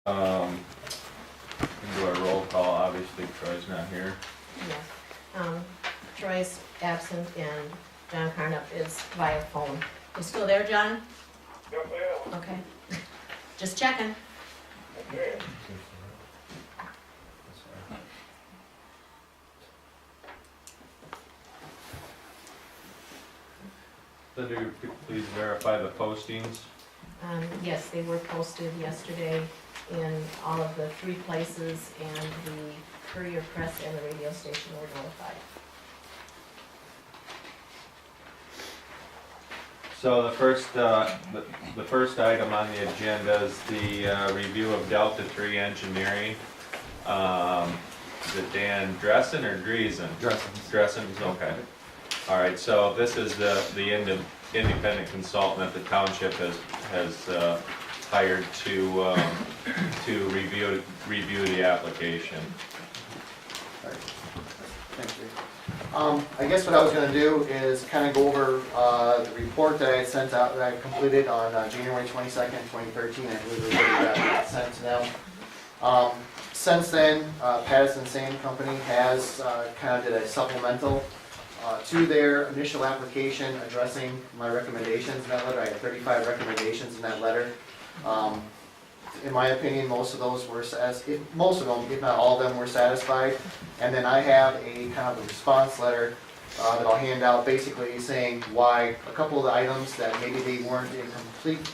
Um, we can do our roll call, obviously Troy's not here. Yes. Troy's absent and John Carnup is via phone. You still there, John? Yes, ma'am. Okay. Just checking. Okay. Linda, please verify the postings. Yes, they were posted yesterday in all of the 3 places, and the Courier Press and the radio station were notified. So the first item on the agenda is the review of Delta 3 engineering. Is it Dan Dressen or Driesen? Dressen's, okay. All right, so this is the independent consultant that the township has hired to review the application. Thank you. I guess what I was going to do is kind of go over the report that I had sent out, that I completed on January 22nd, 2013. I believe it was already sent to them. Since then, Patterson Sand Company has kind of did a supplemental to their initial application addressing my recommendations in that letter. I had 35 recommendations in that letter. In my opinion, most of those were, most of them, if not all of them, were satisfied. And then I have a kind of a response letter that I'll hand out, basically saying why a couple of the items that maybe they weren't in complete,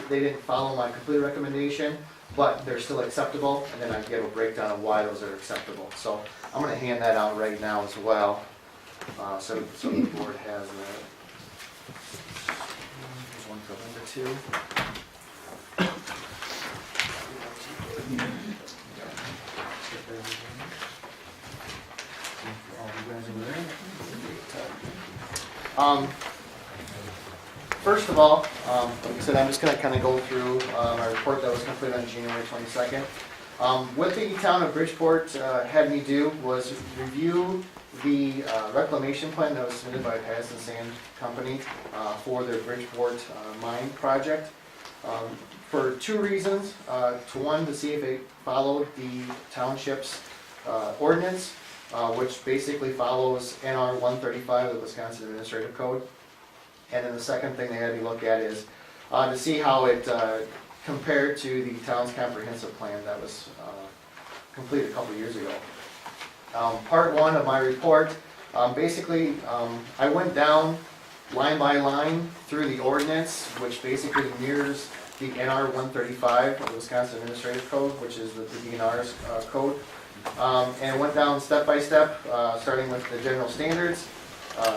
they didn't follow my complete recommendation, but they're still acceptable. And then I give a breakdown of why those are acceptable. So I'm going to hand that out right now as well, so the board has that. There's one for number 2. First of all, like I said, I'm just going to kind of go through my report that was completed on January 22nd. What the town of Bridgeport had me do was review the reclamation plan that was submitted by Patterson Sand Company for their Bridgeport mine project. For 2 reasons. One, to see if it followed the township's ordinance, which basically follows NR 135, the Wisconsin Administrative Code. And then the second thing they had me look at is to see how it compared to the town's comprehensive plan that was completed a couple years ago. Part 1 of my report, basically I went down line by line through the ordinance, which basically mirrors the NR 135, the Wisconsin Administrative Code, which is the DNR's code. And it went down step by step, starting with the general standards,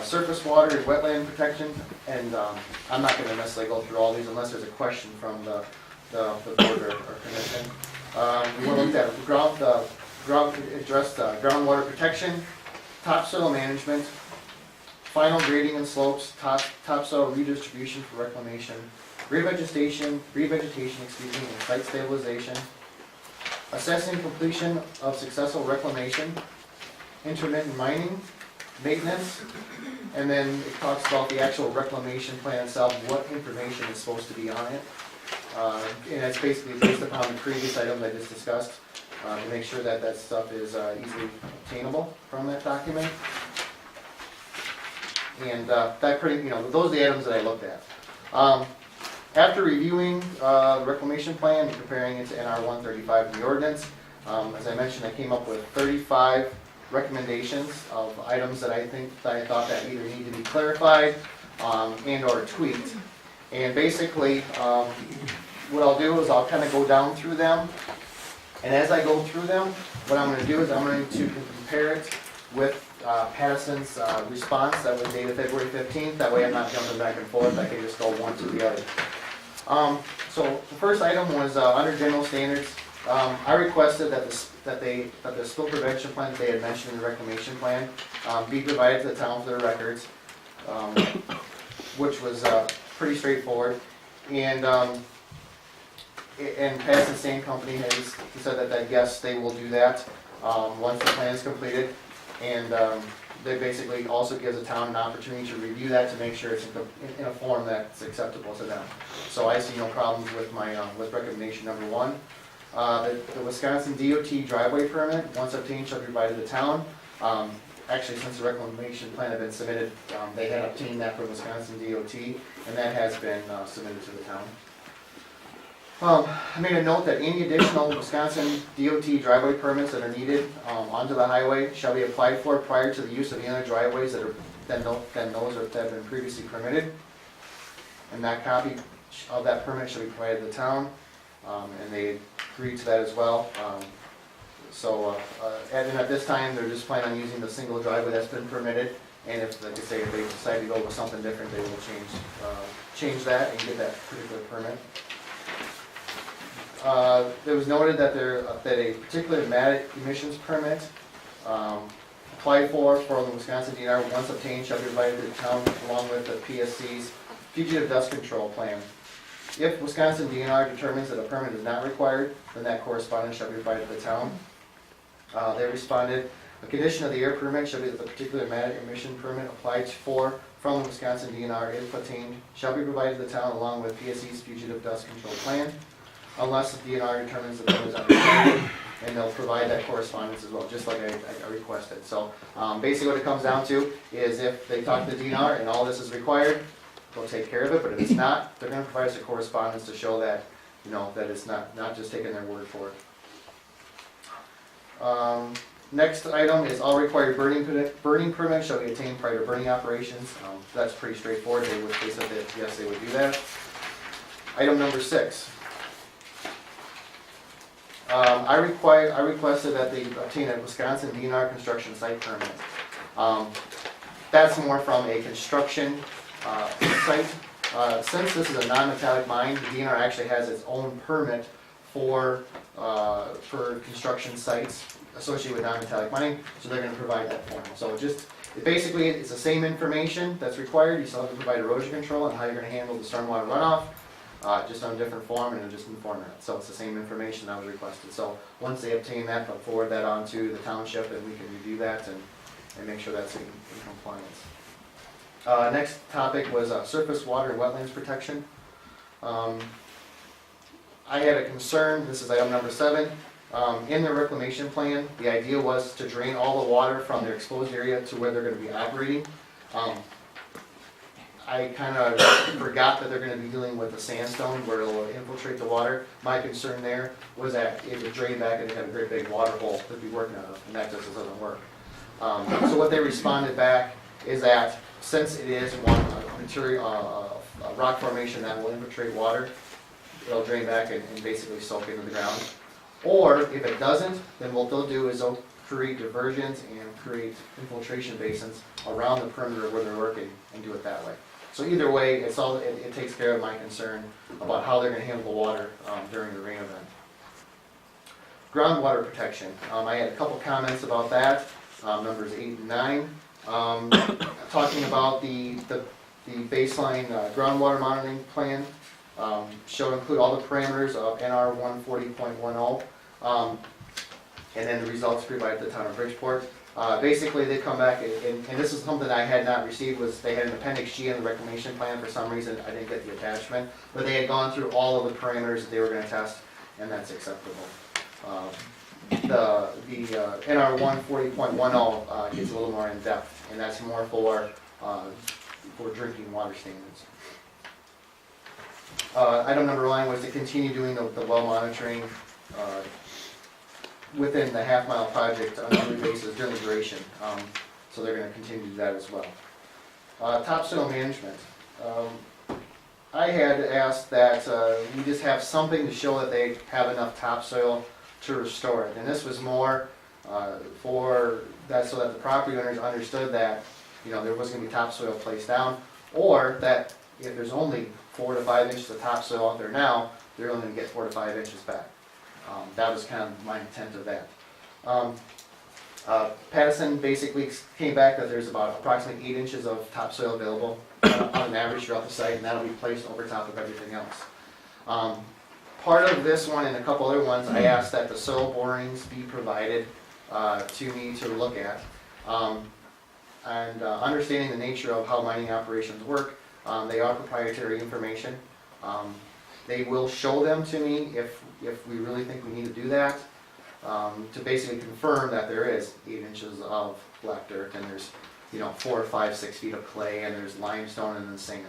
surface water and wetland protection, and I'm not going to necessarily go through all these unless there's a question from the board or commission. We looked at addressed groundwater protection, topsoil management, final grading and slopes, topsoil redistribution for reclamation, revegetation, and site stabilization, assessing completion of successful reclamation, intermittent mining, maintenance, and then it talks about the actual reclamation plan itself, what information is supposed to be on it. And it's basically based upon the previous items I just discussed, to make sure that that stuff is easily obtainable from that document. And that pretty, those are the items that I looked at. After reviewing the reclamation plan and comparing it to NR 135 in the ordinance, as I mentioned, I came up with 35 recommendations of items that I thought that either need to be clarified and or tweaked. And basically, what I'll do is I'll kind of go down through them. And as I go through them, what I'm going to do is I'm going to compare it with Patterson's response that was dated February 15th. That way I'm not jumping back and forth. I can just go one to the other. So the first item was under general standards. I requested that the spill prevention plan that they had mentioned in the reclamation plan be provided to the town for their records, which was pretty straightforward. And Patterson Sand Company has said that yes, they will do that once the plan is completed. And They basically also gives the town an opportunity to review that to make sure it's in a form that's acceptable to them. So I see no problems with my, with recommendation number 1. The Wisconsin DOT driveway permit, once obtained, shall be provided to the town. Actually, since the reclamation plan had been submitted, they had obtained that from Wisconsin DOT, and that has been submitted to the town. I made a note that any additional Wisconsin DOT driveway permits that are needed onto the highway shall be applied for prior to the use of any other driveways that are than those that have been previously permitted. And that copy of that permit shall be provided to the town, and they agreed to that as well. And at this time, they're just planning on using the single driveway that's been permitted, and if, like I say, if they decide to go with something different, they will change that and get that particular permit. It was noted that that a particular matte emissions permit applied for the Wisconsin DNR, once obtained, shall be provided to the town along with the PSC's fugitive dust control plan. If Wisconsin DNR determines that a permit is not required, then that correspondence shall be provided to the town. They responded, a condition of the air permit shall be that the particular matte emission permit applied for from the Wisconsin DNR, if obtained, shall be provided to the town along with PSC's fugitive dust control plan, unless the DNR determines that it is unrequired, and they'll provide that correspondence as well, just like I requested. So basically what it comes down to is if they talk to the DNR and all this is required, they'll take care of it, but if it's not, they're gonna provide us a correspondence to show that, that it's not just taking their word for it. Next item is all required burning permits shall be obtained prior to burning operations. That's pretty straightforward. They said that yes, they would do that. Item number 6. I requested that they obtain a Wisconsin DNR construction site permit. That's more from a construction site. Since this is a non-metallic mine, the DNR actually has its own permit for construction sites associated with non-metallic mining, so they're going to provide that for them. So basically it's the same information that's required. You still have to provide erosion control and how you're going to handle the stormwater runoff, just on a different form and just in format. So it's the same information that was requested. So once they obtain that, they'll forward that on to the township and we can review that and make sure that's in compliance. Next topic was surface water and wetlands protection. I had a concern, this is item number 7. In the reclamation plan, the idea was to drain all the water from their exposed area to where they're going to be operating. I kind of forgot that they're going to be dealing with the sandstone where it'll infiltrate the water. My concern there was that it would drain back and they'd have a great big water hole to be working out of, and that just doesn't work. So what they responded back is that since it is one material, a rock formation that will infiltrate water, it'll drain back and basically soak into the ground. Or if it doesn't, then what they'll do is they'll create diversions and create infiltration basins around the perimeter where they're working and do it that way. So either way, it takes care of my concern about how they're going to handle the water during the rain event. Groundwater protection. I had a couple comments about that, numbers 8 and 9. Talking about the baseline groundwater monitoring plan. Shall include all the parameters of NR 140.10, and then the results provided to the town of Bridgeport. Basically, they come back, and this is something I had not received, was they had an appendix G in the reclamation plan. For some reason, I didn't get the attachment, but they had gone through all of the parameters that they were going to test, and that's acceptable. The NR 140.10 gets a little more in depth, and that's more for drinking water standards. Item number 9 was to continue doing the well monitoring within the half-mile project on a monthly basis during the duration. So they're going to continue to do that as well. Topsoil management. I had asked that we just have something to show that they have enough topsoil to restore it. And this was more for that, so that the property owners understood that there was going to be topsoil placed down, or that if there's only 4 to 5 inches of topsoil out there now, they're only going to get 4 to 5 inches back. That was kind of my intent of that. Pattison basically came back that there's about approximately 8 inches of topsoil available on an average throughout the site, and that'll be placed over top of everything else. Part of this one and a couple other ones, I asked that the soil borings be provided to me to look at. understanding the nature of how mining operations work, they are proprietary information. They will show them to me if we really think we need to do that, to basically confirm that there is 8 inches of black dirt and there's 4, 5, 6 feet of clay and there's limestone and then sand.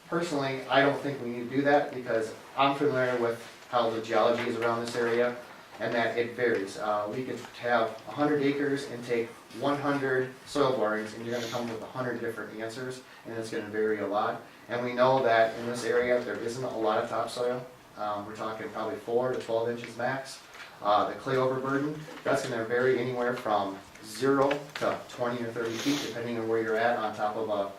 Personally, I don't think we need to do that because I'm familiar with how the geology is around this area and that it varies. We could have 100 acres and take 100 soil borings and you're going to come with 100 different answers and it's going to vary a lot. And we know that in this area there isn't a lot of topsoil. We're talking probably 4 to 12 inches max. The clay overburden, that's going to vary anywhere from 0 to 20 or 30 feet depending on where you're at on top of a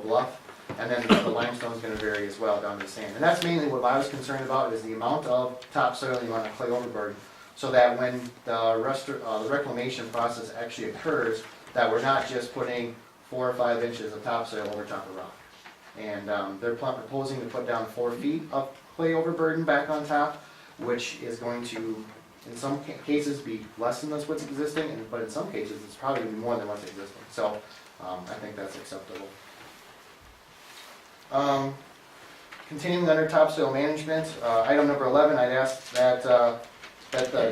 bluff. And then the limestone is going to vary as well down to the sand. And that's mainly what I was concerned about is the amount of topsoil and the amount of clay overburden, so that when the reclamation process actually occurs, that we're not just putting 4 or 5 inches of topsoil over top of rock. And they're proposing to put down 4 feet of clay overburden back on top, which is going to, in some cases, be less than what's existing, but in some cases, it's probably going to be more than what's existing. So I think that's acceptable. Continuing under topsoil management, item number 11, I'd ask that the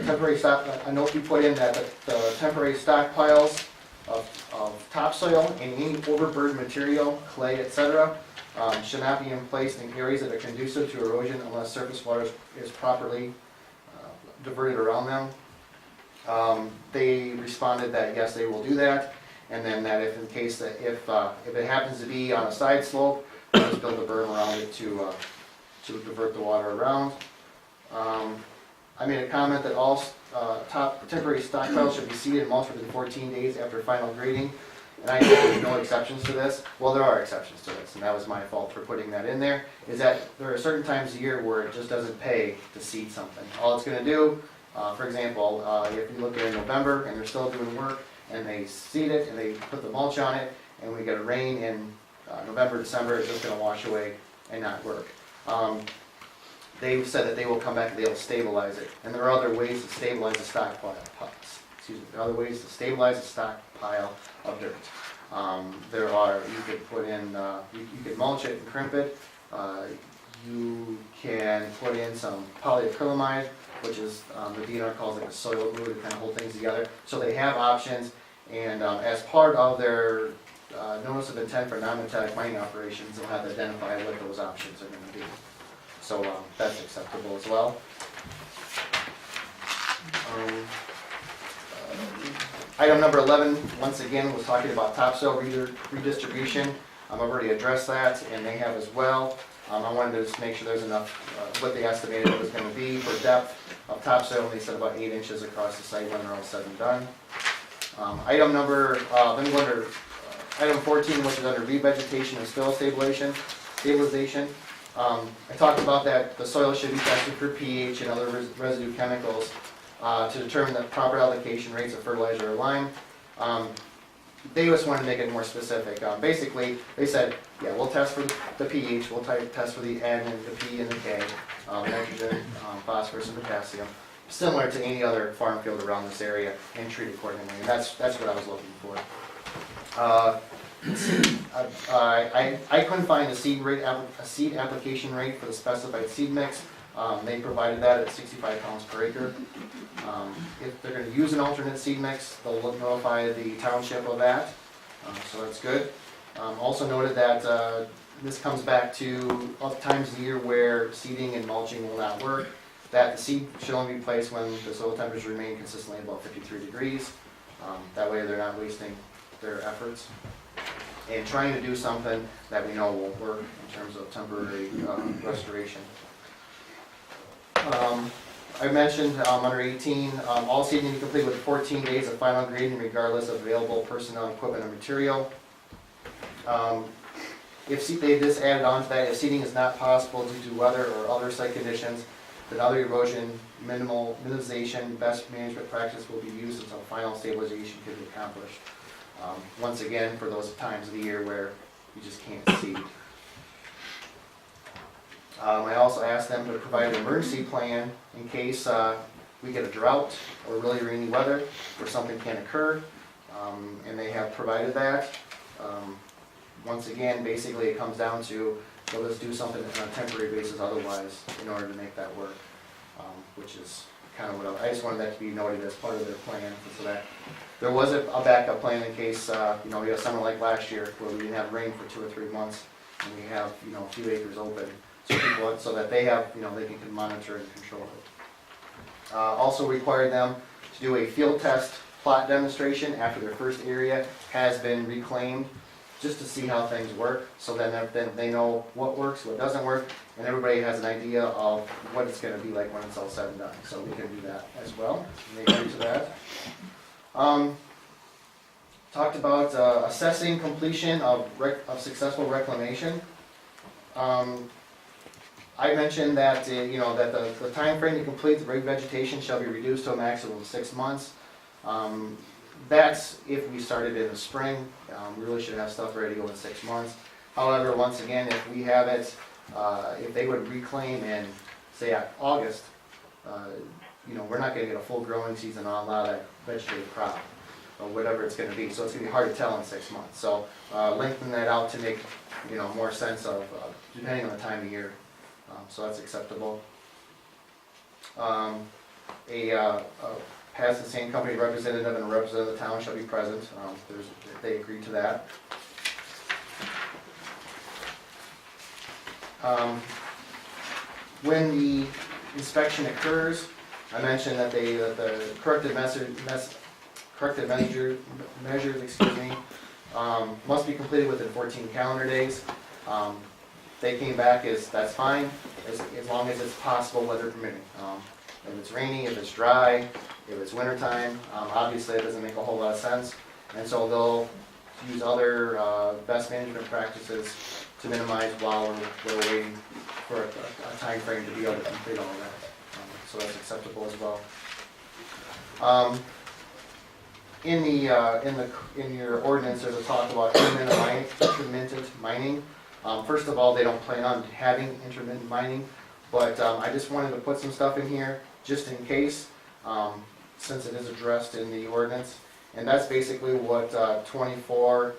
temporary stock, a note be put in that the temporary stockpiles of topsoil and any overburden material, clay, etc., should not be placed in areas that are conducive to erosion unless surface water is properly diverted around them. They responded that yes, they will do that, and then that if it happens to be on a side slope, just build a berm around it to divert the water around. I made a comment that all temporary stockpiles should be seeded and mulched within 14 days after final grading. And I know there's no exceptions to this. Well, there are exceptions to this, and that was my fault for putting that in there, is that there are certain times a year where it just doesn't pay to seed something. All it's going to do, for example, if you look at it in November and they're still doing work and they seed it and they put the mulch on it and we get a rain in November, December, it's just going to wash away and not work. They've said that they will come back and they will stabilize it. And there are other ways to stabilize the stockpile. There are other ways to stabilize the stockpile of dirt. You could put in, you could mulch it and crimp it. You can put in some polyacrylamide, which is the DNR calls it a soil glue to kind of hold things together. So they have options, and as part of their notice of intent for non-metallic mining operations, they'll have to identify what those options are going to be. So that's acceptable as well. Item number 11, once again, was talking about topsoil redistribution. I've already addressed that, and they have as well. I wanted to just make sure there's enough, what they estimated it was going to be for depth of topsoil. They said about 8 inches across the site when they're all said and done. Item 14, which is under revegetation and soil stabilization. I talked about that the soil should be tested for pH and other residue chemicals to determine the proper allocation rates of fertilizer or lime. They just wanted to make it more specific. Basically, they said, yeah, we'll test for the pH, we'll test for the N and the P and the K, nitrogen, phosphorus, and potassium, similar to any other farm field around this area, and treat accordingly. And that's what I was looking for. I couldn't find a seed application rate for the specified seed mix. They provided that at 65 pounds per acre. If they're going to use an alternate seed mix, they'll notify the township of that, so that's good. Also noted that this comes back to times of the year where seeding and mulching will not work, that the seed should only be placed when the soil temperatures remain consistently above 53 degrees. That way they're not wasting their efforts and trying to do something that we know won't work in terms of temporary restoration. I mentioned under 18, all seeding to be complete within 14 days of final grading regardless of available personnel, equipment, or material. If they just added on to that, if seeding is not possible due to weather or other site conditions, then other erosion minimization best management practice will be used until final stabilization can be accomplished. Once again, for those times of the year where you just can't seed. I also asked them to provide an emergency plan in case we get a drought or really rainy weather where something can occur. and they have provided that. Once again, basically it comes down to, so let's do something on a temporary basis otherwise in order to make that work, which is kind of what I just wanted that to be noted as part of their plan, so that there was a backup plan in case, we had a summer like last year where we didn't have rain for 2 or 3 months, and we have, a few acres open, so that they have, they can monitor and control it. Also required them to do a field test plot demonstration after their first area has been reclaimed, just to see how things work, so then they know what works, what doesn't work, and everybody has an idea of what it's gonna be like when it's all said and done. So we can do that as well, and they agree to that. Talked about assessing completion of successful reclamation. I mentioned that, that the time frame to complete the revegetation shall be reduced to a maximum of 6 months. That's if we started in the spring. We really should have stuff ready to go in 6 months. However, once again, if we have it, if they would reclaim in, say, August, we're not gonna get a full growing season on a lot of that vegetative crop, or whatever it's gonna be. So it's gonna be hard to tell in 6 months. So lengthen that out to make, more sense of, depending on the time of year. So that's acceptable. Has the same company representative and a representative of the town shall be present. They agree to that. When the inspection occurs, I mentioned that the corrective measures, must be completed within 14 calendar days. They came back that's fine, as long as it's possible, weather permitting. If it's rainy, if it's dry, if it's wintertime, obviously it doesn't make a whole lot of sense. And so they'll use other best management practices to minimize while we're waiting for a time frame to be able to complete all of that. So that's acceptable as well. In your ordinance, there's a talk about intermittent mining. First of all, they don't plan on having intermittent mining, but I just wanted to put some stuff in here just in case, since it is addressed in the ordinance. And that's basically what 24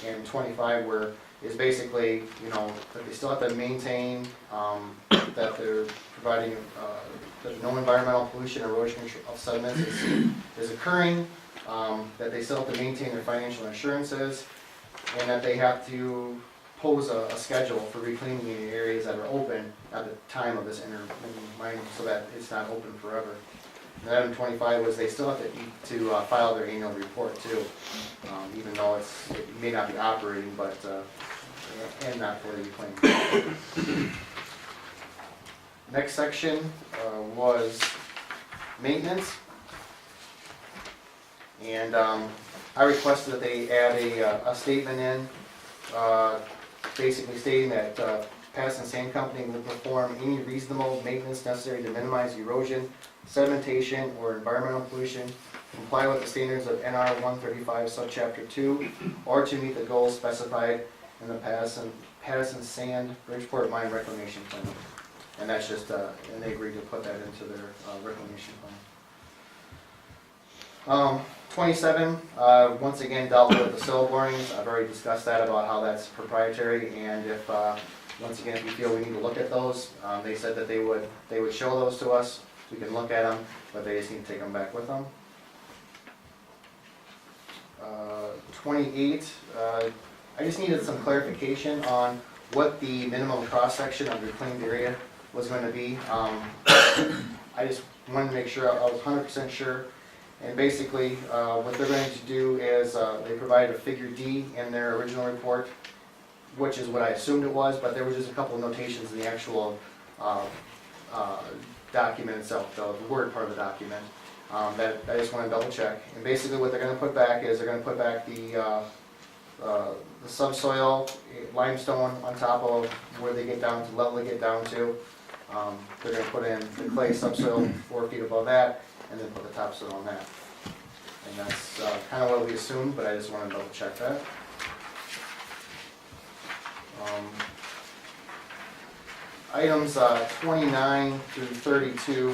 and 25 is basically, that they still have to maintain, that they're providing, that no environmental pollution, erosion of sediments is occurring, that they still have to maintain their financial insurances, and that they have to pose a schedule for reclaiming the areas that are open at the time of this intermittent mining, so that it's not open forever. And item 25 was they still have to file their annual report too, even though it may not be operating, but and not fully reclaimed. Next section was maintenance, and I requested that they add a statement in, basically stating that Pass and Sand Company will perform any reasonable maintenance necessary to minimize erosion, sedimentation, or environmental pollution, comply with the standards of NR 135 subchapter 2, or to meet the goals specified in the Pass and Sand Bridgeport Mine Reclamation Plan. And that's just, and they agreed to put that into their reclamation plan. 27, once again dealt with the sill borings. I've already discussed that about how that's proprietary, and if, once again, if you feel we need to look at those, they said that they would show those to us. We can look at them, but they just need to take them back with them. 28, I just needed some clarification on what the minimum cross-section of the reclaimed area was going to be. I just wanted to make sure I was 100% sure. And basically, what they're going to do is they provide a figure D in their original report, which is what I assumed it was, but there was just a couple of notations in the actual document itself, the word part of the document, that I just want to double check. And basically what they're going to put back is they're going to put back the subsoil limestone on top of where they get down to, level they get down to. They're going to put in the clay subsoil 4 feet above that, and then put the topsoil on that. And that's kind of what we assumed, but I just want to double check that. Items 29 through 32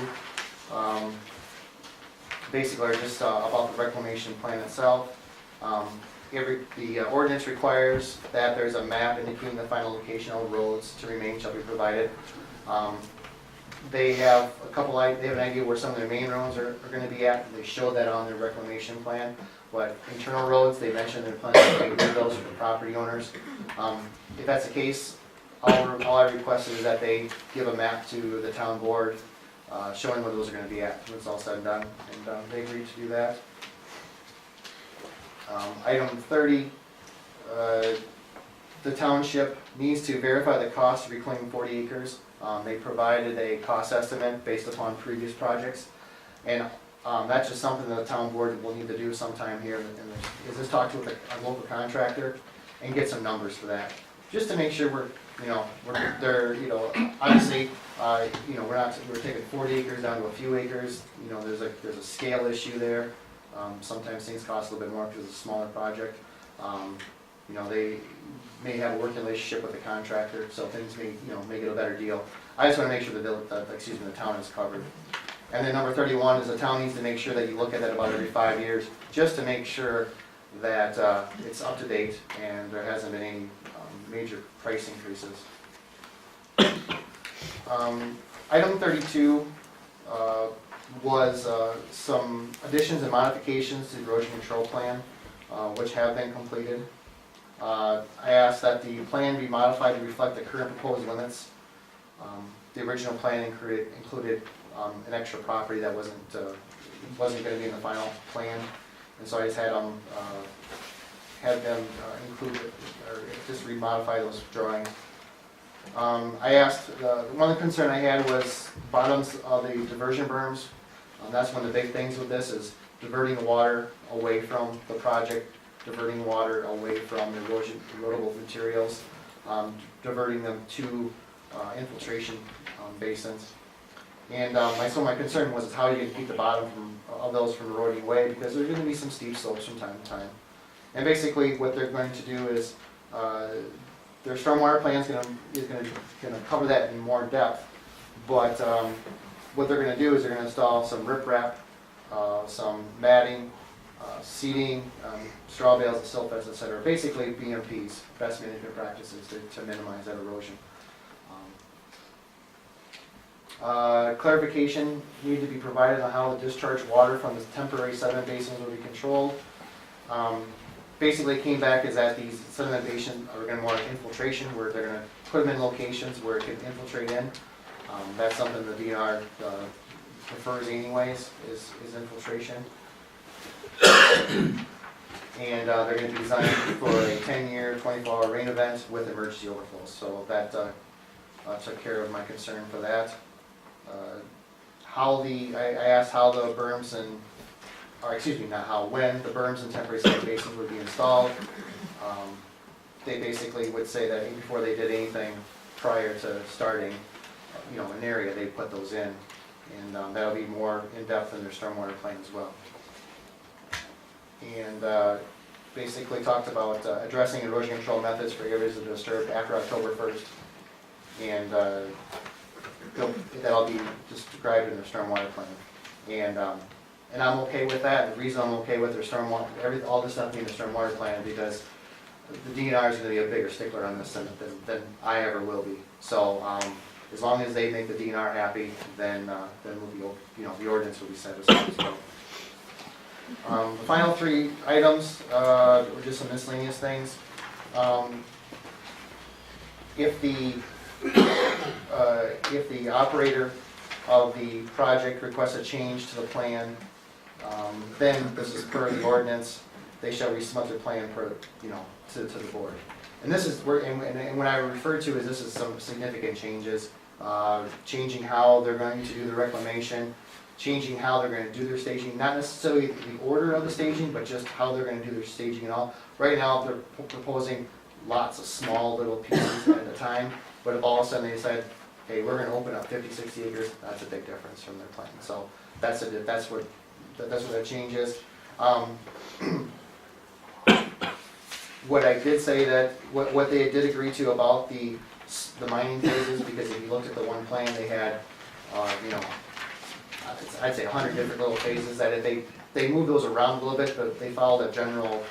basically are just about the reclamation plan itself. The ordinance requires that there's a map indicating the final location of roads to remain shall be provided. They have they have an idea where some of their main roads are gonna be at, they show that on their reclamation plan. But internal roads, they mentioned they're planning to get those for the property owners. If that's the case, all I requested is that they give a map to the town board, showing where those are gonna be at, when it's all said and done, and they agreed to do that. Item 30, the township needs to verify the cost to reclaim 40 acres. They provided a cost estimate based upon previous projects, and that's just something that the town board will need to do sometime here, is just talk to a local contractor and get some numbers for that, just to make sure obviously, we're taking 40 acres down to a few acres, there's a scale issue there. Sometimes things cost a little bit more because it's a smaller project. They may have a working relationship with the contractor, so things may, may get a better deal. I just want to make sure that the town is covered. And then number 31 is the town needs to make sure that you look at that about every 5 years, just to make sure that it's up to date and there hasn't been any major price increases. Item 32 was some additions and modifications to the erosion control plan, which have been completed. I asked that the plan be modified to reflect the current proposed limits. The original plan included an extra property that wasn't going to be in the final plan, and so I just had them include it, or just remodify those drawings. I asked, one of the concern I had was bottoms of the diversion berms. That's one of the big things with this, is diverting the water away from the project, diverting water away from erodible materials, diverting them to infiltration basins. And so my concern was how you can keep the bottom of those from eroding away, because there's going to be some steep slopes from time to time. And basically what they're going to do is, their stormwater plan is going to cover that in more depth, but what they're going to do is they're going to install some riprap, some matting, seeding, straw bales, and silt fence, etc. Basically BMPs, best management practices, to minimize that erosion. Clarification needed to be provided on how the discharge water from the temporary sediment basins will be controlled. Basically it came back is that these sediment basins are going to more like infiltration, where they're going to put them in locations where it can infiltrate in. That's something the DNR prefers anyways, is infiltration. And they're going to be designed for a 10-year, 24-hour rain event with emergency overflows. So that took care of my concern for that. I asked how the berms when the berms and temporary sediment basins would be installed. They basically would say that before they did anything prior to starting, an area, they put those in, and that'll be more in depth in their stormwater plan as well. And basically talked about addressing erosion control methods for areas that are disturbed after October 1st, and that'll be described in their stormwater plan. And I'm okay with that. The reason I'm okay with their stormwater, all this stuff being the stormwater plan, is because the DNR is going to be a bigger stickler on this than I ever will be. So as long as they make the DNR happy, then we'll be, the ordinance will be set aside as well. The final three items were just some miscellaneous things. If the operator of the project requests a change to the plan, then this is per the ordinance, they shall resubmit their plan to the board. And this is and what I refer to is this is some significant changes, changing how they're going to do the reclamation, changing how they're going to do their staging, not necessarily the order of the staging, but just how they're going to do their staging and all. Right now they're proposing lots of small little pieces at a time, but if all of a sudden they said, hey, we're going to open up 50, 60 acres, that's a big difference from their plan. So that's what that change is. What I did say that, what they did agree to about the mining phases, because if you looked at the one plan, they had, I'd say 100 different little phases, that if they moved those around a little bit, but they followed a general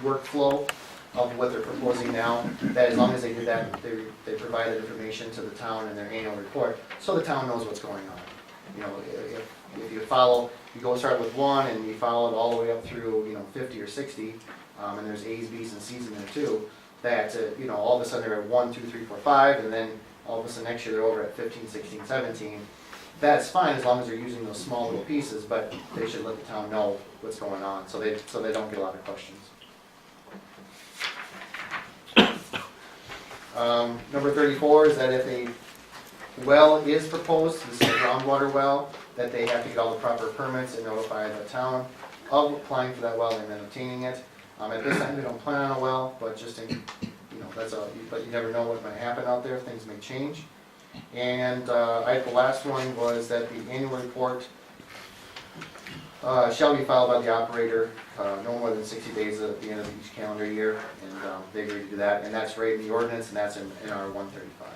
workflow of what they're proposing now, that as long as they do that, they provide that information to the town in their annual report, so the town knows what's going on. You know, if you follow, you go start with 1 and you follow it all the way up through, 50 or 60, and there's A's, B's, and C's in there too, that, all of a sudden they're at 1, 2, 3, 4, 5, and then all of a sudden next year they're over at 15, 16, 17. That's fine as long as they're using those small little pieces, but they should let the town know what's going on, so they don't get a lot of questions. Number 34 is that if a well is proposed, this is a groundwater well, that they have to get all the proper permits and notify the town of applying for that well and then obtaining it. At this time, we don't plan on a well, but just in, but you never know what might happen out there, things may change. And the last one was that the annual report shall be filed by the operator no more than 60 days at the end of each calendar year, and they agreed to do that, and that's right in the ordinance, and that's in our 135.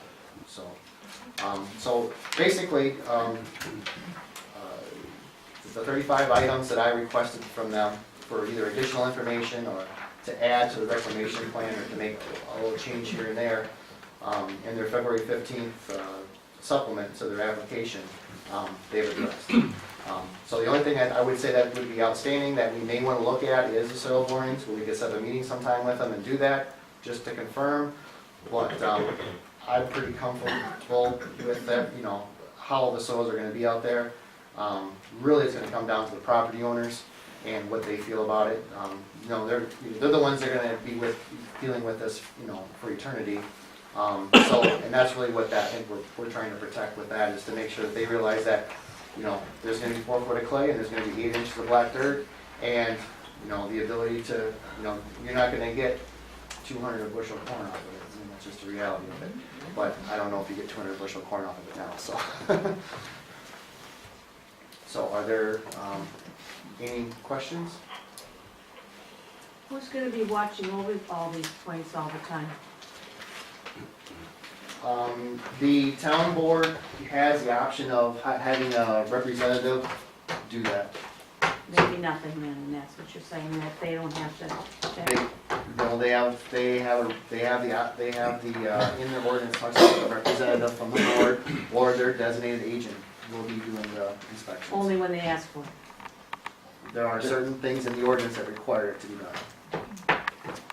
So basically, the 35 items that I requested from them for either additional information or to add to the reclamation plan or to make a little change here and there in their February 15th supplement to their application, they've addressed. So the only thing I would say that would be outstanding that we may want to look at is the soil borings. We could set a meeting sometime with them and do that just to confirm. But I'm pretty comfortable with that, how the soils are going to be out there. Really, it's going to come down to the property owners and what they feel about it. They're the ones that are going to be dealing with this, for eternity. And that's really what I think we're trying to protect with that, is to make sure that they realize that, there's going to be 4 foot of clay and there's going to be 8 inches of black dirt, and the ability to, you're not going to get 200 bushel corn off of it. I mean, that's just the reality of it. But I don't know if you get 200 bushel corn off of it now. So, so are there any questions? Who's gonna be watching over all these points all the time? The town board has the option of having a representative do that. Maybe nothing then, and that's what you're saying, that they don't have to. They have the in their ordinance talks about a representative from the board or their designated agent will be doing the inspections. Only when they ask for it. There are certain things in the ordinance that require it to be done.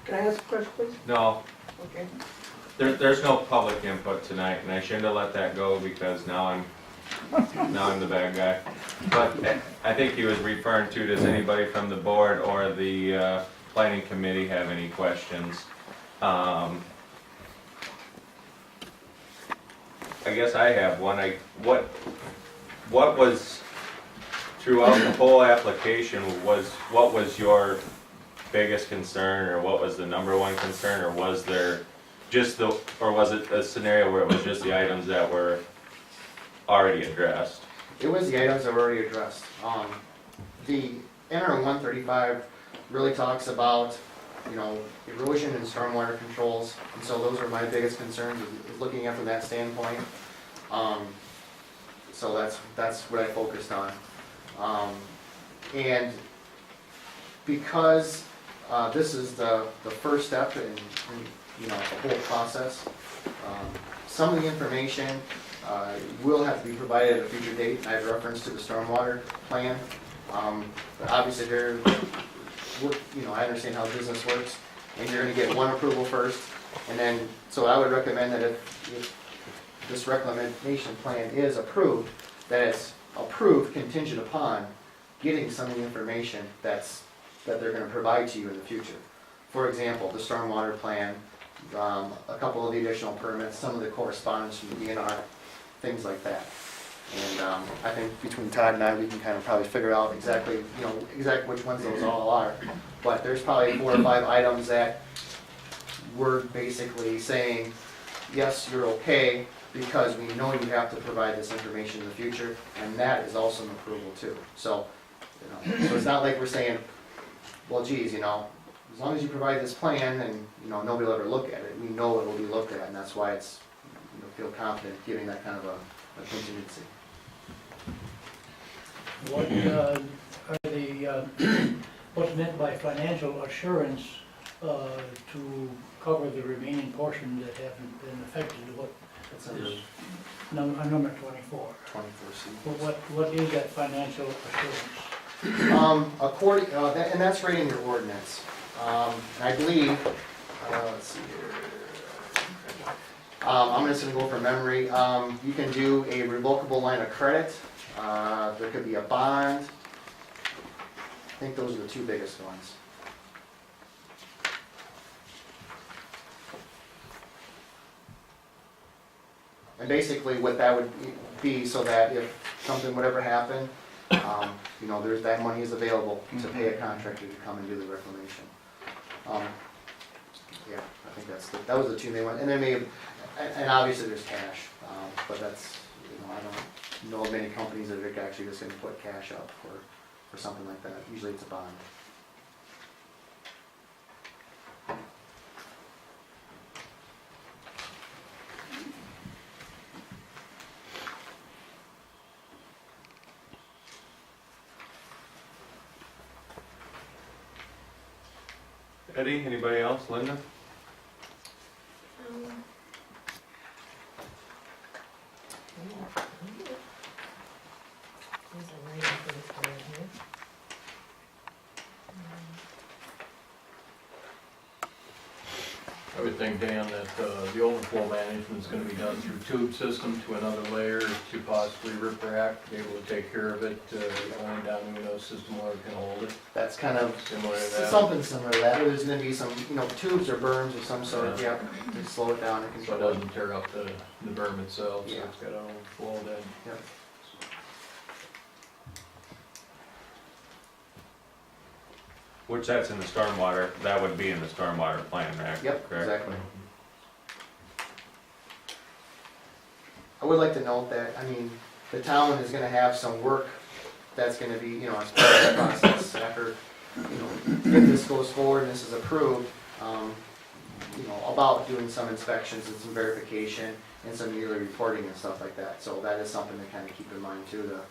Can I ask a question, please? No, Okay. there's no public input tonight, and I shouldn't have let that go because now I'm the bad guy. But I think he was referring to, does anybody from the board or the planning committee have any questions? I guess I have one. What was, throughout the whole application, what was your biggest concern, or what was the number one concern, or was there just or was it a scenario where it was just the items that were already addressed? It was the items that were already addressed. The NR 135 really talks about, erosion and stormwater controls, and so those are my biggest concerns, is looking at from that standpoint. So that's what I focused on. And because this is the first step in the whole process, some of the information will have to be provided at a future date. I have reference to the stormwater plan. But obviously, I understand how business works, and you're going to get one approval first, and then, so I would recommend that if this reclamation plan is approved, that it's approved contingent upon getting some of the information that they're going to provide to you in the future. For example, the stormwater plan, a couple of the additional permits, some of the correspondence from the DNR, things like that. And I think between Todd and I, we can kind of probably figure out exactly which ones those all are. But there's probably 4 or 5 items that we're basically saying, yes, you're okay, because we know you have to provide this information in the future, and that is also an approval too. So, so it's not like we're saying, well, geez, as long as you provide this plan, and nobody will ever look at it. We know it will be looked at, and that's why it's feel confident giving that kind of a contingency. What are what's meant by financial assurance to cover the remaining portion that haven't been affected, what It's under is number 24. 24C. But what is that financial assurance? According, and that's right in your ordinance. And I believe, let's see here. I'm just gonna go from memory. You can do a revocable line of credit. There could be a bond. I think those are the two biggest ones. And basically what that would be, so that if something would ever happen, you know, there's, that money is available to pay a contractor to come and do the reclamation. Yeah, I think that was the two main ones, and then maybe, and obviously there's cash, but that's, you know, I don't know of many companies that are actually just gonna put cash up for something like that. Usually it's a bond. Eddie, anybody else? Linda? There's a writing thing for it here. I would think, Dan, that the overflow management is gonna be done through tube system to another layer to possibly rip rack, be able to take care of it, going down to a system where it can hold it, That's kind of similar to that. something similar to that. There's gonna be some, you know, tubes or berms of some sort, Yeah. yeah, to slow it down and So it control it. doesn't tear up the berm itself, so Yeah. it's got an overflow then. Yep. Which that's in the stormwater, that would be in the stormwater plan, right? Yep, Correct? exactly. I would like to note that, I mean, the town is gonna have some work that's gonna be, you know, as part of the process after, you know, if this goes forward and this is approved, you know, about doing some inspections and some verification and some yearly reporting and stuff like that. So that is something to kind of keep in mind too, to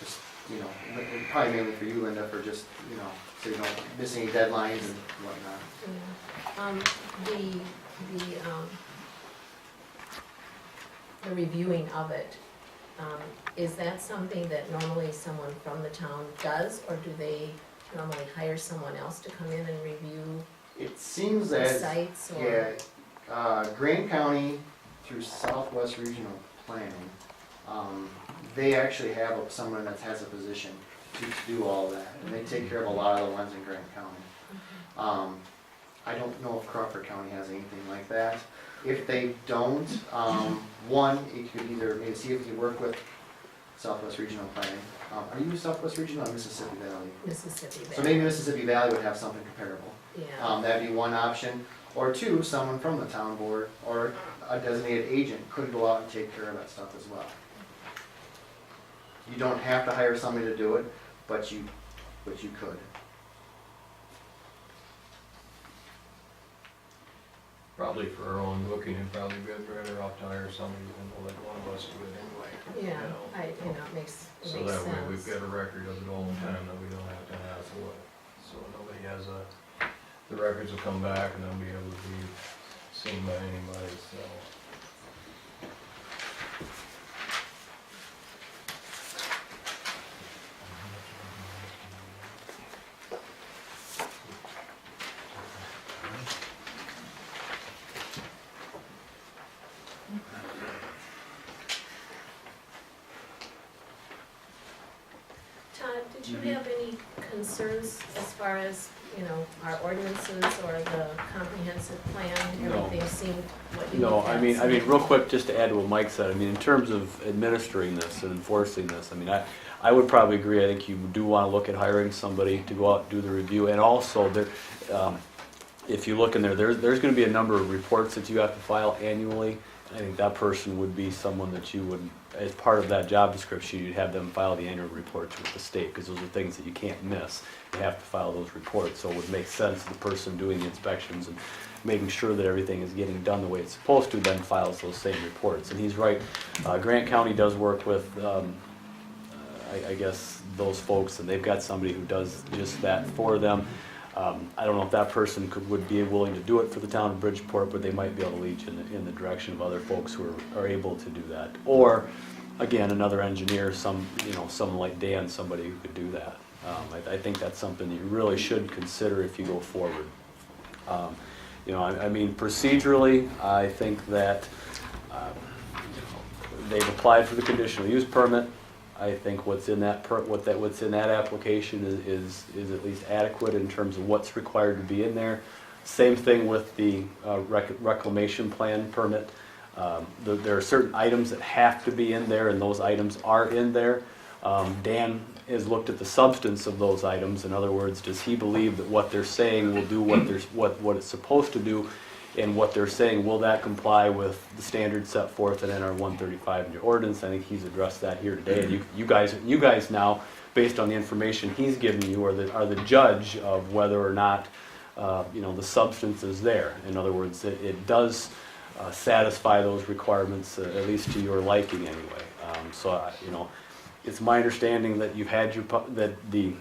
just, you know, probably mainly for you, Linda, for just, you know, so you don't miss any deadlines and whatnot. Yeah. The reviewing of it, is that something that normally someone from the town does, or do they normally hire someone else to come in and review It seems the that, sites, or? yeah, Grant County through Southwest Regional Planning, they actually have someone that has a position to do all that, and they take care of a lot of the ones in Grant County. I don't know if Crawford County has anything like that. If they don't, one, you could either maybe see if you work with Southwest Regional Planning. Are you Southwest Regional or Mississippi Valley? Mississippi Valley. So maybe Mississippi Valley would have something comparable. Yeah, That'd be one option. Or two, someone from the town board or a designated agent could go out and take care of that stuff as well. You don't have to hire somebody to do it, but you could. Probably for our own booking, it'd probably be better off to hire somebody than to let one of us do it anyway. yeah, you know. it makes sense. So that way we've got a record of it all the time, that we don't have to hassle it. So nobody has the records will come back and they'll be able to be seen by anybody, so. Todd, did you have any concerns as far as, you know, our ordinances or the comprehensive plan? No. Everything seemed what you No, looked at? I mean, seemed- real quick, just to add to what Mike said, I mean, in terms of administering this and enforcing this, I mean, I would probably agree, I think you do want to look at hiring somebody to go out and do the review, and also, there, if you look in there's gonna be a number of reports that you have to file annually. I think that person would be someone that you would, as part of that job description, you'd have them file the annual reports with the state, because those are things that you can't miss. You have to file those reports, so it would make sense the person doing the inspections and making sure that everything is getting done the way it's supposed to, then files those same reports. And he's right, Grant County does work with, I guess, those folks, and they've got somebody who does just that for them. I don't know if that person would be willing to do it for the town of Bridgeport, but they might be able to lead you in the direction of other folks who are able to do that. Or, again, another engineer, someone like Dan, somebody who could do that. I think that's something that you really should consider if you go forward. I mean, procedurally, I think that they've applied for the conditional use permit. I think what's in that application is at least adequate in terms of what's required to be in there. Same thing with the reclamation plan permit. There are certain items that have to be in there, and those items are in there. Dan has looked at the substance of those items. In other words, does he believe that what they're saying will do what it's supposed to do, and what they're saying, will that comply with the standards set forth in NR 135 in your ordinance? I think he's addressed that here today. And you guys now, based on the information he's given you, are the judge of whether or not the substance is there. In other words, it does satisfy those requirements, at least to your liking anyway. It's my understanding that you've had that the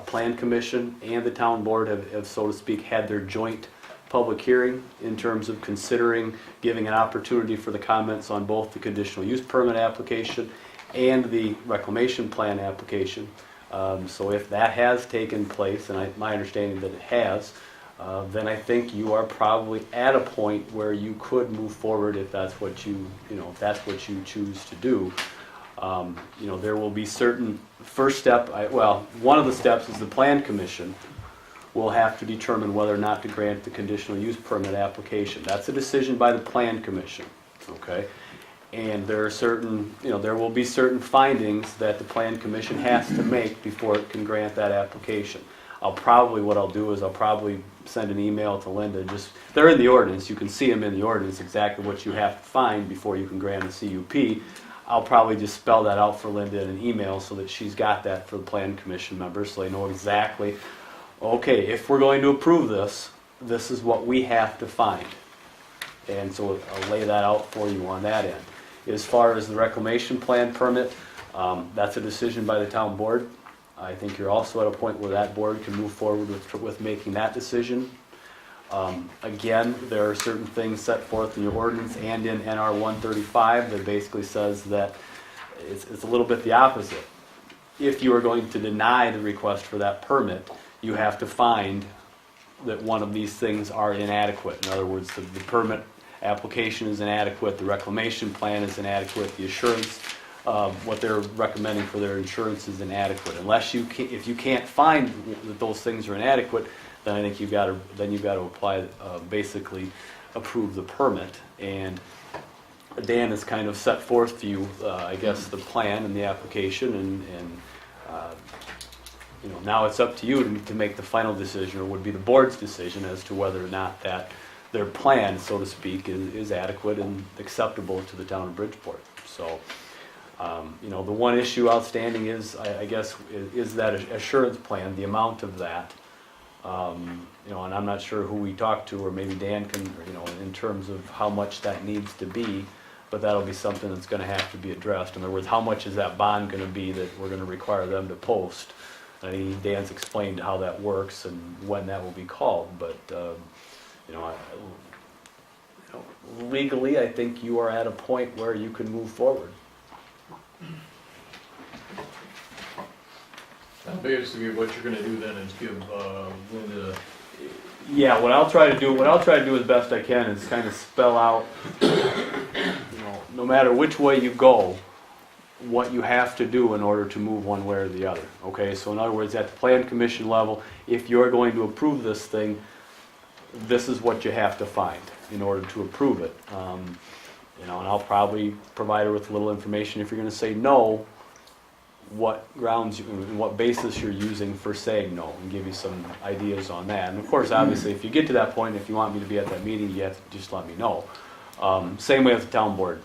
Plan Commission and the Town Board have, so to speak, had their joint public hearing in terms of considering giving an opportunity for the comments on both the conditional use permit application and the reclamation plan application. So if that has taken place, and my understanding that it has, then I think you are probably at a point where you could move forward if that's what you choose to do. There will be certain first step. One of the steps is the Plan Commission will have to determine whether or not to grant the conditional use permit application. That's a decision by the Plan Commission, okay? And there will be certain findings that the Plan Commission has to make before it can grant that application. What I'll do is I'll probably send an email to Linda. They're in the ordinance. You can see them in the ordinance, exactly what you have to find before you can grant a CUP. I'll probably just spell that out for Linda in an email so that she's got that for the Plan Commission members, so they know exactly, okay, if we're going to approve this, this is what we have to find. And so I'll lay that out for you on that end. As far as the reclamation plan permit, that's a decision by the town board. I think you're also at a point where that board can move forward with making that decision. Again, there are certain things set forth in your ordinance and in NR 135 that basically says that it's a little bit the opposite. If you are going to deny the request for that permit, you have to find that one of these things are inadequate. In other words, the permit application is inadequate, the reclamation plan is inadequate, the assurance, what they're recommending for their insurance is inadequate. If you can't find that those things are inadequate, then I think you've got to apply, basically approve the permit. And Dan has kind of set forth to you, I guess, the plan and the application, and now it's up to you to make the final decision, or would be the board's decision as to whether or not that their plan, so to speak, is adequate and acceptable to the town of Bridgeport. So, the one issue outstanding is, I guess, is that assurance plan, the amount of that. And I'm not sure who we talk to, or maybe Dan can, in terms of how much that needs to be, but that'll be something that's going to have to be addressed. In other words, how much is that bond going to be that we're going to require them to post? I think Dan's explained how that works and when that will be called, but legally, I think you are at a point where you can move forward. Basically, what you're gonna do then is give Linda. Yeah, what I'll try to do as best I can is kind of spell out, no matter which way you go, what you have to do in order to move one way or the other. Okay, so in other words, at the Plan Commission level, if you're going to approve this thing, this is what you have to find in order to approve it. And I'll probably provide her with a little information. If you're going to say no, what grounds, what basis you're using for saying no, and give you some ideas on that. And of course, obviously, if you get to that point, if you want me to be at that meeting, you have to just let me know. Same way with the town board.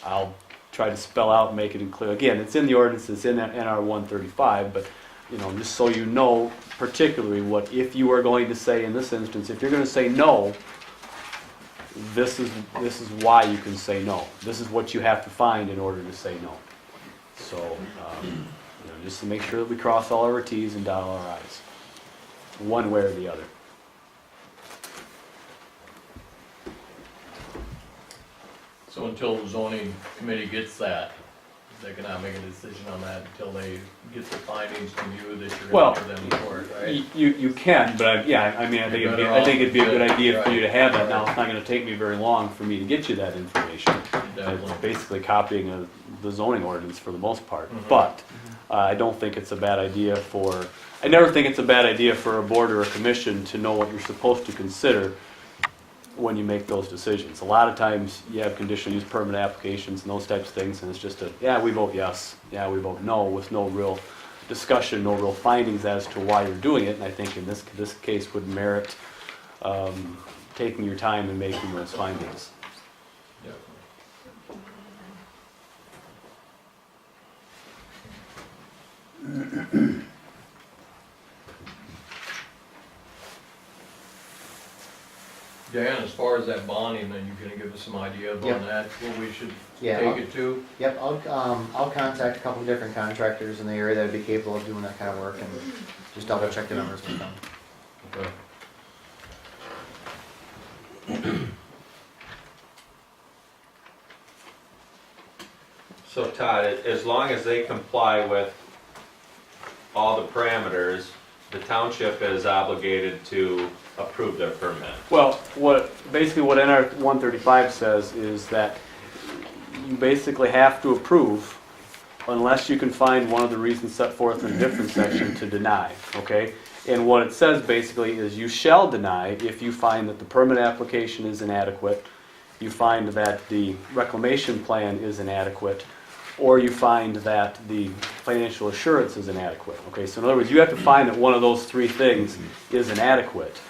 I'll try to spell out and make it clear. Again, it's in the ordinance, it's in NR 135, but just so you know, particularly what if you are going to say in this instance, if you're going to say no, this is why you can say no. This is what you have to find in order to say no. So, just to make sure that we cross all our T's and dot all our I's. one way or the other. So until the zoning committee gets that, they cannot make a decision on that until they get the findings from you that you're Well, gonna give them for it, right? You can, but I mean, I think it'd be a good idea for you to have that. Now, it's not gonna take me very long for me to get you that information. Definitely. It's basically copying the zoning ordinance for the most part. Mhm. But I don't think it's a bad idea I never think it's a bad idea for a board or a commission to know what you're supposed to consider when you make those decisions. A lot of times you have conditional use permit applications and those types of things, and it's just yeah, we vote yes, yeah, we vote no, with no real discussion, no real findings as to why you're doing it. And I think in this case would merit taking your time and making those findings. Definitely. Dan, as far as that bonding, then you're gonna give us some idea Yeah. on that, what we should Yeah, take it to? Yep, I'll contact a couple of different contractors in the area that would be capable of doing that kind of work and just double check the numbers with them. Okay. So Todd, as long as they comply with all the parameters, the township is obligated to approve their permit. Well, basically what NR 135 says is that you basically have to approve unless you can find one of the reasons set forth in a different section to deny, okay? And what it says basically is you shall deny if you find that the permit application is inadequate, you find that the reclamation plan is inadequate, or you find that the financial assurance is inadequate, okay? So in other words, you have to find that one of those three things is inadequate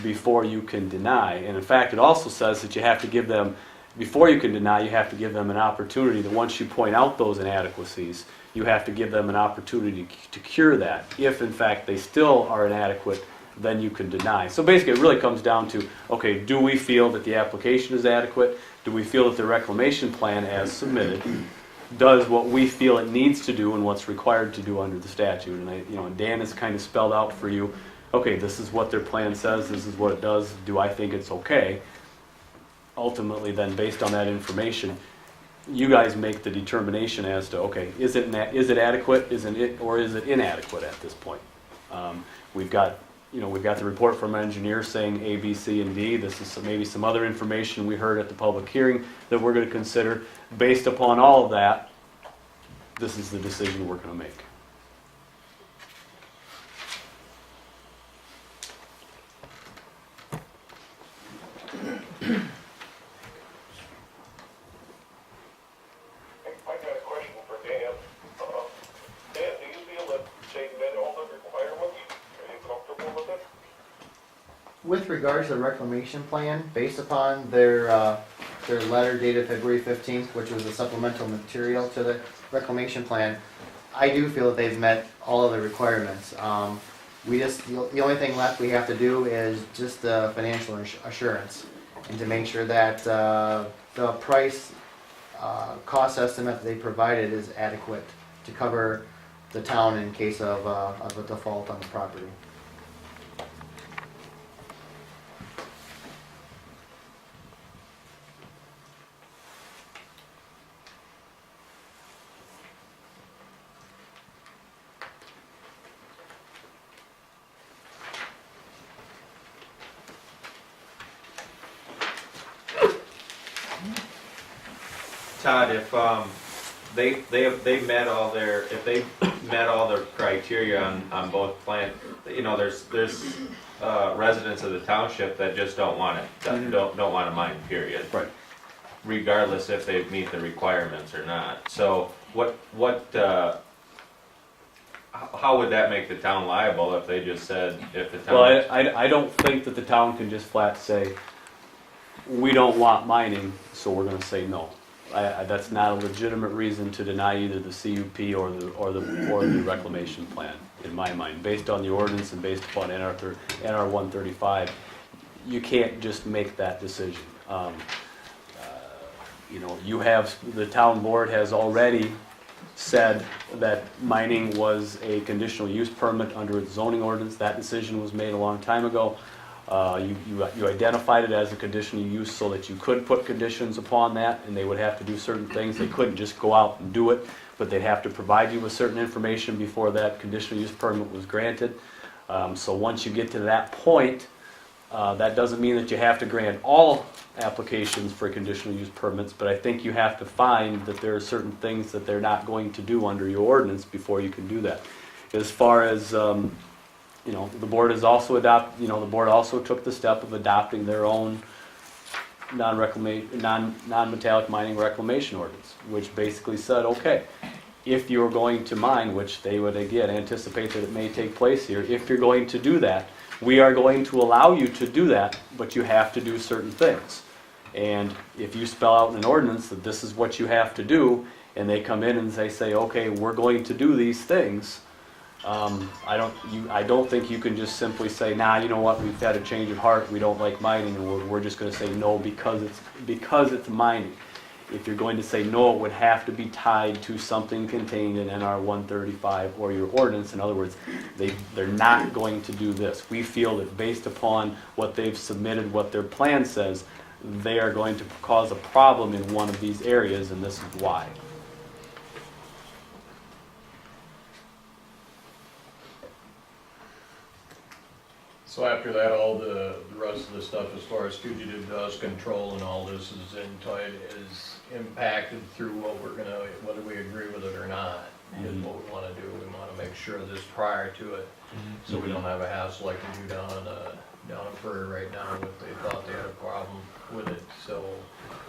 before you can deny. And in fact, it also says that you have to give them, before you can deny, you have to give them an opportunity that once you point out those inadequacies, you have to give them an opportunity to cure that. If in fact they still are inadequate, then you can deny. So basically it really comes down to, okay, do we feel that the application is adequate? Do we feel that the reclamation plan as submitted does what we feel it needs to do and what's required to do under the statute? And Dan has kind of spelled out for you, okay, this is what their plan says, this is what it does, do I think it's okay? Ultimately then, based on that information, you guys make the determination as to, okay, is it adequate, or is it inadequate at this point? We've got the report from an engineer saying A, B, C, and D. This is maybe some other information we heard at the public hearing that we're going to consider. Based upon all of that, this is the decision we're going to make. I got a question for Dan. Dan, do you feel that they met all the requirements? Are you comfortable with it? With regards to the reclamation plan, based upon their letter dated February 15th, which was a supplemental material to the reclamation plan, I do feel that they've met all of the requirements. The only thing left we have to do is just the financial assurance, and to make sure that the price cost estimate that they provided is adequate to cover the town in case of a default on the property. Todd, if they met all their criteria on both plans, there's residents of the township that just don't want it, that don't want to mine, period. Right. Regardless if they meet the requirements or not. So how would that make the town liable if they just said, if the town? Well, I don't think that the town can just flat say, we don't want mining, so we're going to say no. That's not a legitimate reason to deny either the CUP or the reclamation plan, in my mind. Based on the ordinance and based upon NR 135, you can't just make that decision. The town board has already said that mining was a conditional use permit under its zoning ordinance. That decision was made a long time ago. You identified it as a conditional use so that you could put conditions upon that, and they would have to do certain things. They couldn't just go out and do it, but they'd have to provide you with certain information before that conditional use permit was granted. So once you get to that point, that doesn't mean that you have to grant all applications for conditional use permits, but I think you have to find that there are certain things that they're not going to do under your ordinance before you can do that. As far as, the board has also the board also took the step of adopting their own non-metallic mining reclamation ordinance, which basically said, okay, if you're going to mine, which they would again anticipate that it may take place here, if you're going to do that, we are going to allow you to do that, but you have to do certain things. And if you spell out in an ordinance that this is what you have to do, and they come in and they say, okay, we're going to do these things, I don't think you can just simply say, nah, you know what, we've had a change of heart, we don't like mining, and we're just going to say no because it's mining. If you're going to say no, it would have to be tied to something contained in NR 135 or your ordinance. In other words, they're not going to do this. We feel that based upon what they've submitted, what their plan says, they are going to cause a problem in one of these areas, and this is why. So after that, all the rest of the stuff as far as fugitive dust control and all this is impacted through whether we agree with it or not, is what we wanna do. We wanna make sure this prior to it, so we don't have a hassle like we do down in Prairie right now, with they thought they had a problem with it. So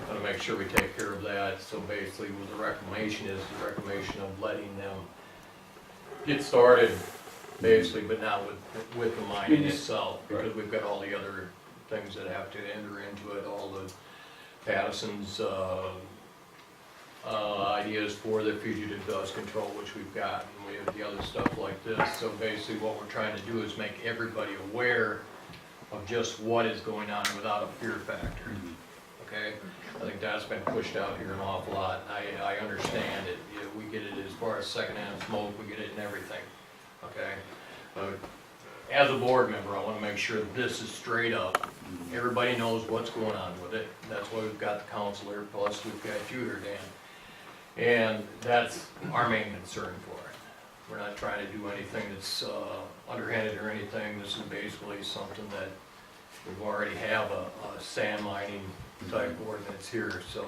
I wanna make sure we take care of that. So basically, what the reclamation is, the reclamation of letting them get started, basically, but not with the mining itself, because we've got all the other things that have to enter into it, all the Patterson's ideas for the fugitive dust control, which we've got, and we have the other stuff like this. So basically, what we're trying to do is make everybody aware of just what is going on without a fear factor. Okay? I think that's been pushed out here an awful lot. I understand it. You know, we get it as far as secondhand smoke, we get it in everything. Okay? But as a board member, I want to make sure that this is straight up. Everybody knows what's going on with it. That's why we've got the counselor, plus we've got you here, Dan. And that's our main concern for it. We're not trying to do anything that's underhanded or anything. This is basically something that we've already have a sand mining type ordinance here, so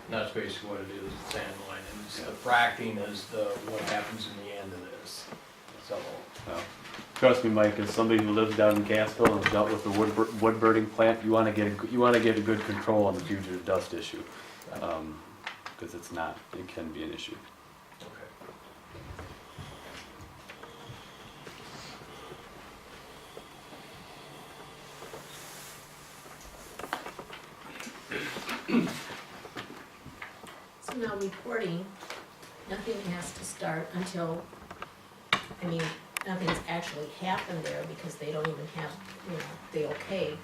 that's basically what it is, sand mining. The fracking is what happens in the end of this, so. Trust me, Mike, as somebody who lives down in Cassville and has dealt with the wood burning plant, you want to get a good control on the fugitive dust issue, because it can be an issue. So now reporting, nothing has to start until, nothing's actually happened there because they don't even have, the okay.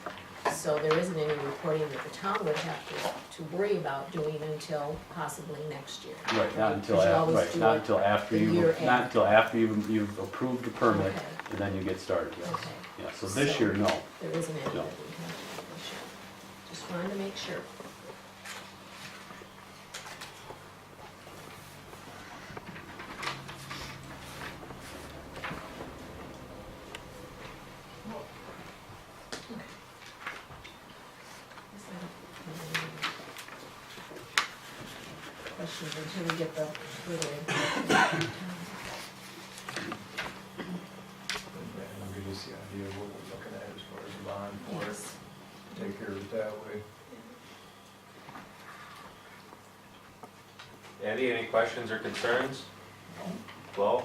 So there isn't any reporting that the town would have to worry about doing until possibly next year. Right, not until Because you always do not it until after the year after. you've approved a permit, Okay. and then you get started, yes. Okay. Yeah, so this So- year, no. There isn't any that we No. have to do this year. Just wanted to make sure. Questions until we get the further information. And give us the idea of what we're looking at as far as the bond for it. Yes. Take care of it that way. Eddie, any questions or concerns? Flo?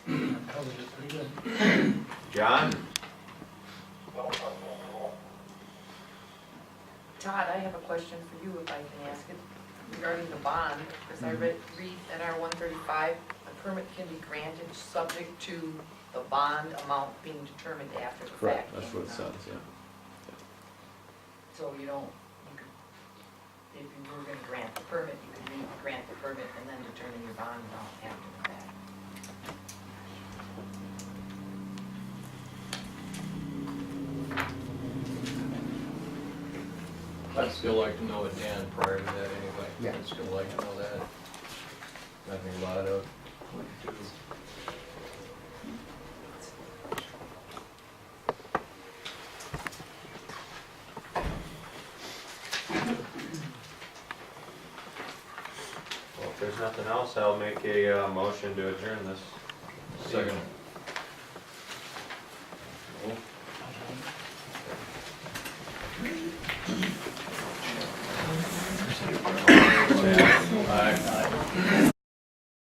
Covers it pretty good. John? Todd, I have a question for you if I can ask it regarding the bond, because I read NR 135, a permit can be granted subject to the bond amount being determined after the fact. Correct, that's what it says, yeah. So you don't, if you were gonna grant the permit, you could grant the permit and then determine your bond amount after the fact. I'd still like to know it, Dan, prior to that anyway. Yeah. I'd still like to know that. I think a lot of what you do. Well, if there's nothing else, I'll make a motion to adjourn this. Second. Say aye. Aye.